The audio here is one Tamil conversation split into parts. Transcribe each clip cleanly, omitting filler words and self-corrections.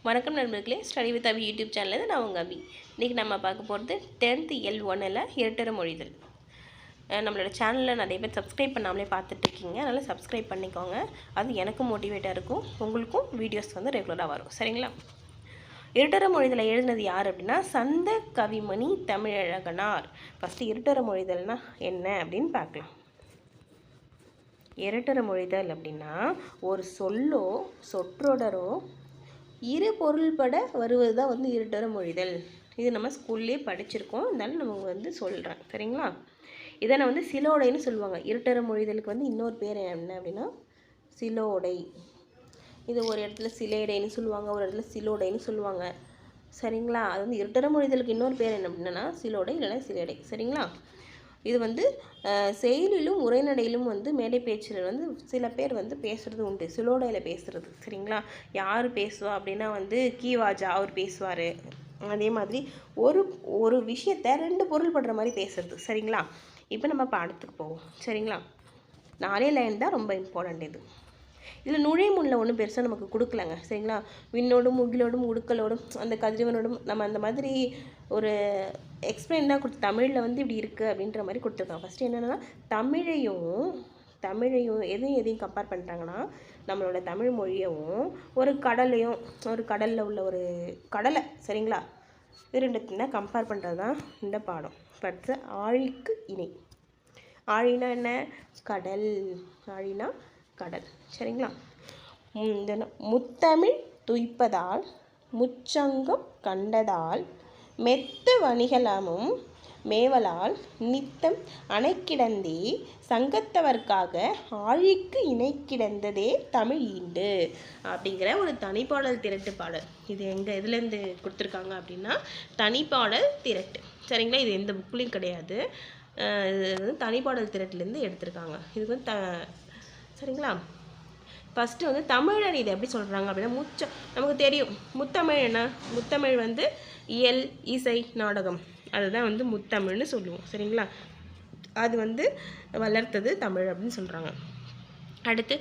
வணக்கம் நண்பர்களே, ஸ்டடி வித் அபி யூடியூப் சேனலில் நான் உங்கள் அபி. இன்றைக்கி நம்ம பார்க்க போகிறது 10th L1ல் இரட்டர மொழிதல். நம்மளோட சேனலில் நிறைய பேர் சப்ஸ்கிரைப் பண்ணாமலே பார்த்துட்ருக்கீங்க, அதனால் சப்ஸ்கிரைப் பண்ணிக்கோங்க. அது எனக்கும் மோட்டிவேட்டாக இருக்கும், உங்களுக்கும் வீடியோஸ் வந்து ரெகுலராக வரும். சரிங்களா? இரட்டர மொழிதலை எழுதினது யார் அப்படின்னா சந்த கவிமணி தமிழழகனார். ஃபஸ்ட்டு இரட்டர மொழிதல்னால் என்ன அப்படின்னு பார்க்கலாம். இரட்டர மொழிதல் அப்படின்னா ஒரு சொல்லோ சொற்றொடரோ இரு பொருள்பட வருவது தான் வந்து இரட்டர மொழிதல். இது நம்ம ஸ்கூல்லேயே படிச்சிருக்கோம், இருந்தாலும் நம்ம வந்து சொல்கிறேன். சரிங்களா? இதை நான் வந்து சிலோடைன்னு சொல்லுவாங்க. இரட்டர மொழிதலுக்கு வந்து இன்னொரு பேர் என்ன அப்படின்னா சிலோடை. இது ஒரு இடத்துல சிலேடைன்னு சொல்லுவாங்க, ஒரு இடத்துல சிலோடைன்னு சொல்லுவாங்க. சரிங்களா? அது வந்து இரட்டர மொழிதலுக்கு இன்னொரு பேர் என்ன அப்படின்னா சிலோடை இல்லைன்னா சிலேடை. சரிங்களா? இது வந்து செயலிலும் உரைநடையிலும் வந்து மேடை பேச்சில் வந்து சில பேர் வந்து பேசுகிறது உண்டு, சிலோடையில் பேசுகிறது. சரிங்களா? யார் பேசுவா அப்படின்னா வந்து கீவாஜா அவர் பேசுவார். அதே மாதிரி ஒரு ஒரு விஷயத்தை ரெண்டு பொருள் படுற மாதிரி பேசுறது. சரிங்களா? இப்போ நம்ம பாடத்துக்கு போவோம். சரிங்களா? 4 லைன் தான் ரொம்ப இம்பார்ட்டண்ட். இதில் நுழைமுன்னில் ஒன்றும் பெருசாக நமக்கு கொடுக்கலங்க. சரிங்களா? விண்ணோடும் முகிலோடும் உடுக்கலோடும் அந்த கதிரவனோடும் நம்ம அந்த மாதிரி ஒரு எக்ஸ்பிளைன் தான் கொடுத்து தமிழில் வந்து இப்படி இருக்குது அப்படின்ற மாதிரி கொடுத்துருக்காங்க. ஃபஸ்ட்டு என்னென்னா தமிழையும் எதையும் கம்பேர் பண்ணுறாங்கன்னா நம்மளோட தமிழ் மொழியவும் ஒரு கடலில் உள்ள ஒரு கடலை. சரிங்களா? இது ரெண்டுத்தையும் கம்பேர் பண்ணுறது தான் இந்த பாடம். படித்த ஆழிக்கு இணை. ஆழினா என்ன? கடல். ஆழினா கடல். சரிங்களா? முத்தமிழ் துய்ப்பதால் முச்சங்கம் கண்டதால் மெத்த வணிகலமும் மேவலால் நித்தம் அணைக்கிடந்தே சங்கத்தவர்க்காக ஆழிக்கு இணை கிடந்ததே தமிழ் ஈண்டு அப்படிங்கிற ஒரு தனிப்பாடல் திரட்டு பாடல். இது எதுலேருந்து கொடுத்துருக்காங்க அப்படின்னா தனிப்பாடல் திரட்டு. சரிங்களா? இது எந்த புக்லேயும் கிடையாது, இது வந்து தனிப்பாடல் திரட்டுலேருந்து எடுத்திருக்காங்க. இதுக்கு வந்து சரிங்களா? ஃபஸ்ட்டு வந்து தமிழன் இதை எப்படி சொல்கிறாங்க அப்படின்னா நமக்கு தெரியும் முத்தமிழ் என்ன? முத்தமிழ் வந்து இயல் இசை நாடகம், அதுதான் வந்து முத்தமிழ்னு சொல்லுவோம். சரிங்களா? அது வந்து வளர்த்தது தமிழ் அப்படின்னு சொல்கிறாங்க. அடுத்து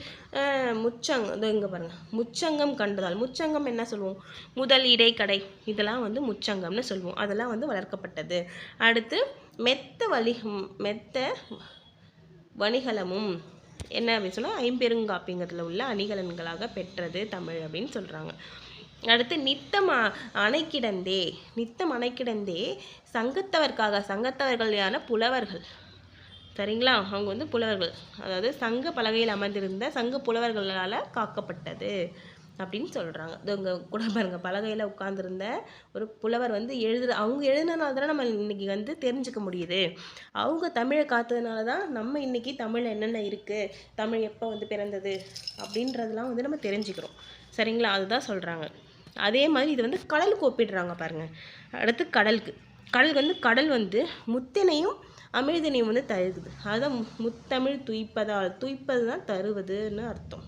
இங்கே பாருங்கள், முச்சங்கம் கண்டதால். முச்சங்கம் என்ன சொல்லுவோம்? முதல் இடை கடை இதெல்லாம் வந்து முச்சங்கம்னு சொல்லுவோம், அதெல்லாம் வந்து வளர்க்கப்பட்டது. அடுத்து மெத்த வணிகலமும் என்ன அப்படின்னு சொன்னால் ஐம்பெருங்காப்பியங்கத்தில் உள்ள அணிகலன்களாக பெற்றது தமிழ் அப்படின்னு சொல்கிறாங்க. அடுத்து நித்தம் அணைக்கிடந்தே சங்கத்தவர்கள் யான புலவர்கள். சரிங்களா? அவங்க வந்து புலவர்கள், அதாவது சங்க பலகையில் அமர்ந்திருந்த சங்க புலவர்களால் காக்கப்பட்டது அப்படின்னு சொல்கிறாங்க. இங்கே கூட பாருங்கள், பலகையில் உட்கார்ந்துருந்த ஒரு புலவர் வந்து அவங்க எழுதுனால தானே நம்ம இன்றைக்கி வந்து தெரிஞ்சுக்க முடியுது. அவங்க தமிழை காத்ததுனால தான் நம்ம இன்றைக்கி தமிழில் என்னென்ன இருக்குது, தமிழ் எப்போ வந்து பிறந்தது அப்படின்றதெல்லாம் வந்து நம்ம தெரிஞ்சுக்கிறோம். சரிங்களா? அதுதான் சொல்கிறாங்க. அதே மாதிரி இது வந்து கடலுக்கு ஒப்பிடுறாங்க பாருங்கள். அடுத்து கடலுக்கு வந்து கடல் வந்து முத்தினையும் அமிழ்தினையும் வந்து தருகுது. அதுதான் முத்தமிழ் துய்ப்பது தான் தருவதுன்னு அர்த்தம்.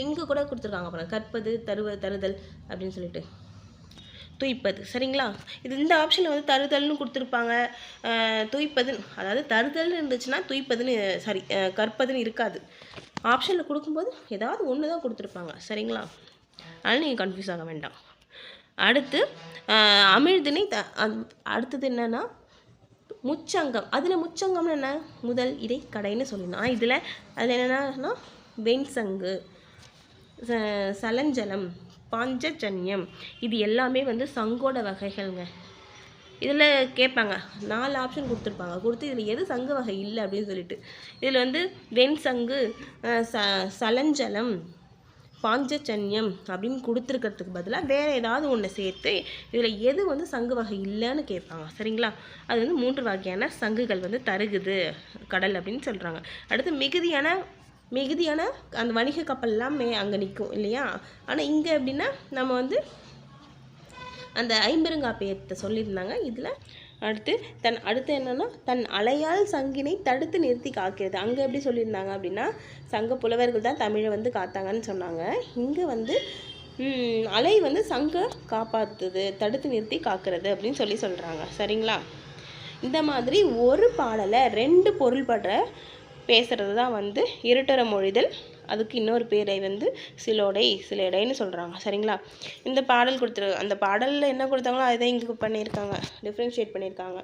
இங்கே கூட கொடுத்துருக்காங்க பாருங்கள், கற்பது தருதல் அப்படின்னு சொல்லிட்டு துய்ப்பது. சரிங்களா? இந்த ஆப்ஷனில் வந்து தருதல்னு கொடுத்துருப்பாங்க, துய்ப்பதுன்னு, அதாவது தருதல்னு இருந்துச்சுன்னா துய்ப்பதுன்னு கற்பதுன்னு இருக்காது. ஆப்ஷனில் கொடுக்கும்போது ஏதாவது ஒன்று தான் கொடுத்துருப்பாங்க. சரிங்களா? அதனால் நீங்கள் கன்ஃபியூஸ் ஆக வேண்டாம். அடுத்து அமிழ்தினை அடுத்தது என்னென்னா முச்சங்கம். அதில் முச்சங்கம்னு என்ன? முதல் இடை கடைன்னு சொல்லணும். அதில் என்னென்னா வெண்சங்கு, சலஞ்சலம், பாஞ்சஜன்யம், இது எல்லாமே வந்து சங்கோட வகைகள்ங்க. இதில் கேட்பாங்க, 4 ஆப்ஷன் கொடுத்து இதில் எது சங்கு வகை இல்லை அப்படின்னு சொல்லிட்டு இதில் வந்து வெண்சங்கு, சலஞ்சலம், பாஞ்சஜன்யம் அப்படின்னு கொடுத்துருக்கிறதுக்கு பதிலாக வேறு ஏதாவது ஒன்று சேர்த்து இதில் எது வந்து சங்கு வகை இல்லைன்னு கேட்பாங்க. சரிங்களா? அது வந்து 3 வகையான சங்குகள் வந்து தருகுது கடல் அப்படின்னு சொல்கிறாங்க. அடுத்து மிகுதியான அந்த வணிக கப்பல்லாம் அங்கே நிற்கும் இல்லையா? ஆனால் இங்கே எப்படின்னா நம்ம வந்து அந்த ஐம்பெருங்காப்பியத்தை சொல்லியிருந்தாங்க. இதில் அடுத்து என்னென்னா தன் அலையால் சங்கினை தடுத்து நிறுத்தி காக்கிறது. அங்கே எப்படி சொல்லியிருந்தாங்க அப்படின்னா சங்க புலவர்கள் தான் தமிழை வந்து காத்தாங்கன்னு சொன்னாங்க. இங்கே வந்து அலை வந்து சங்க காப்பாற்றுது, தடுத்து நிறுத்தி காக்கிறது அப்படின்னு சொல்கிறாங்க. சரிங்களா? இந்த மாதிரி ஒரு பாடலை 2 பொருள்படுற பேசுகிறது தான் வந்து இரட்டர மொழிதல் அதுக்கு இன்னொரு பேரை வந்து சிலேடைன்னு சொல்கிறாங்க. சரிங்களா? இந்த பாடல் அந்த பாடலில் என்ன கொடுத்தாங்களோ அதை இங்கே பண்ணியிருக்காங்க, டிஃப்ரென்ஷியேட் பண்ணியிருக்காங்க.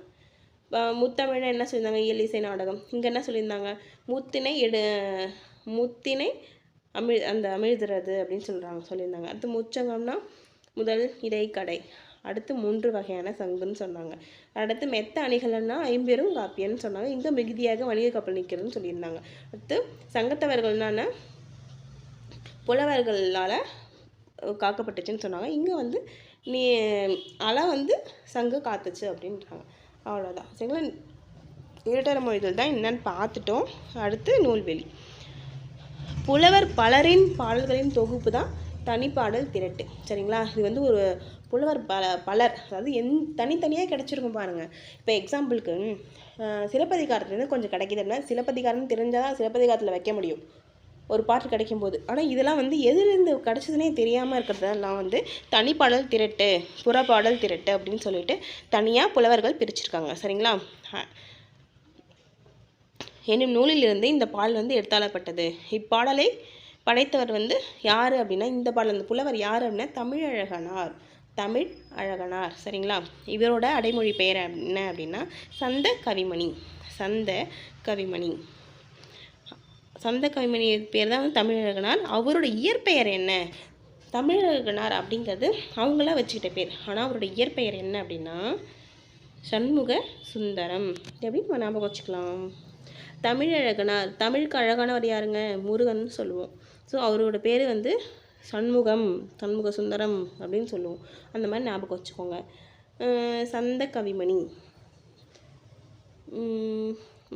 முத்தமிழ் என்ன சொல்லியிருந்தாங்க? இயல் இசை நாடகம். இங்கே என்ன சொல்லியிருந்தாங்க? முத்தினை அமிழ்துறது அப்படின்னு சொல்லியிருந்தாங்க. அடுத்து முச்சங்கம்னா முதல் இடை கடை. அடுத்து 3 வகையான சங்குன்னு சொன்னாங்க. அடுத்து மெத்த அணிகள்னா 50 காப்பியன்னு சொன்னாங்க. இங்கே மிகுதியாக வணிக கப்பல் நிற்கிறதுன்னு சொல்லியிருந்தாங்க. அடுத்து சங்கத்தவர்கள்னா புலவர்களால் காக்கப்பட்டுச்சுன்னு சொன்னாங்க. இங்கே வந்து அலை வந்து சங்கு காத்துச்சு அப்படின்றாங்க. அவ்வளோதான். சரிங்களா? இரட்டர மொழிகள் தான் என்னன்னு பார்த்துட்டோம். அடுத்து நூல்வெளி. புலவர் பலரின் பாடல்களின் தொகுப்பு தான் தனிப்பாடல் திரட்டு. சரிங்களா? இது வந்து ஒரு புலவர் பலர், அதாவது தனித்தனியாக கிடச்சிருக்கும் பாருங்கள். இப்போ எக்ஸாம்பிளுக்கு சிலப்பதிகாரத்துலேருந்து கொஞ்சம் கிடைக்கிது அப்படின்னா, சிலப்பதிகாரம் தெரிஞ்சால் தான் சிலப்பதிகாரத்தில் வைக்க முடியும் ஒரு பாட்டு கிடைக்கும்போது. ஆனால் இதெல்லாம் வந்து எதுலேருந்து கிடச்சதுனே தெரியாமல் இருக்கிறதெல்லாம் வந்து தனிப்பாடல் திரட்டு, புறப்பாடல் திரட்டு அப்படின்னு சொல்லிட்டு தனியாக புலவர்கள் பிரிச்சிருக்காங்க. சரிங்களா? என்னும் நூலிலிருந்து இந்த பாடல் வந்து எடுத்தாளப்பட்டது. இப்பாடலை படைத்தவர் வந்து யார் அப்படின்னா, இந்த பாடல் அந்த புலவர் யார் அப்படின்னா தமிழ் அழகனார். சரிங்களா? இவரோட அடைமொழி பெயர் என்ன அப்படின்னா சந்த கவிமணி பேர் தான் வந்து தமிழழகனார். அவரோட இயற்பெயர் என்ன? தமிழழகனார் அப்படிங்கிறது அவங்களாம் வச்சுக்கிட்ட பேர். ஆனால் அவரோட இயற்பெயர் என்ன அப்படின்னா சண்முக சுந்தரம். எப்படி ஞாபகம் வச்சுக்கலாம்? தமிழழகனார், தமிழுக்கு அழகானவர் யாருங்க? முருகன் சொல்லுவோம். ஸோ அவரோட பேர் வந்து சண்முக சுந்தரம் அப்படின்னு சொல்லுவோம். அந்த மாதிரி ஞாபகம் வச்சுக்கோங்க. சந்த கவிமணி,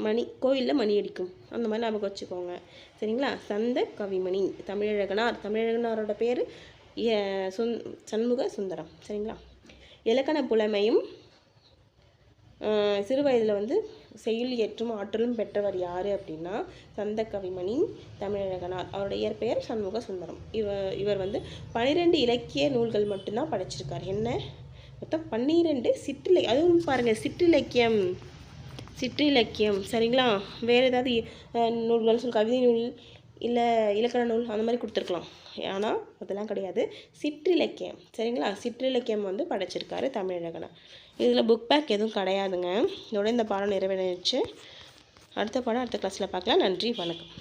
மணி, கோயிலில் மணி அடிக்கும், அந்த மாதிரி ஞாபகம் வச்சுக்கோங்க. சரிங்களா? சந்த கவிமணி தமிழழகனாரோட பேர் சண்முக சுந்தரம். சரிங்களா? இலக்கண புலமையும் சிறு வயதில் வந்து செய்யுள் இயற்றும் ஆற்றலும் பெற்றவர் யார் அப்படின்னா சந்த கவிமணி தமிழழகனார். அவருடைய இயற்பெயர் சண்முக சுந்தரம். இவர் வந்து 12 இலக்கிய நூல்கள் மட்டும்தான் படைச்சிருக்கார். என்ன? மொத்தம் 12 அதுவும் பாருங்கள், சிற்றிலக்கியம். சரிங்களா? வேறு ஏதாவது நூல்கள் கவிதை நூல் இல்லை இலக்கண நூல் அந்த மாதிரி கொடுத்துருக்கலாம். ஆனால் அதெல்லாம் கிடையாது, சிற்றிலக்கியம். சரிங்களா? சிற்றிலக்கியம் வந்து படைச்சிருக்காரு தமிழழகனார். இதில் புக் பேக் எதுவும் கிடையாதுங்க. இதோட இந்த பாடம் நிறைவேறிடுச்சு. அடுத்த பாடம் அடுத்த கிளாஸில் பார்க்கலாம். நன்றி, வணக்கம்.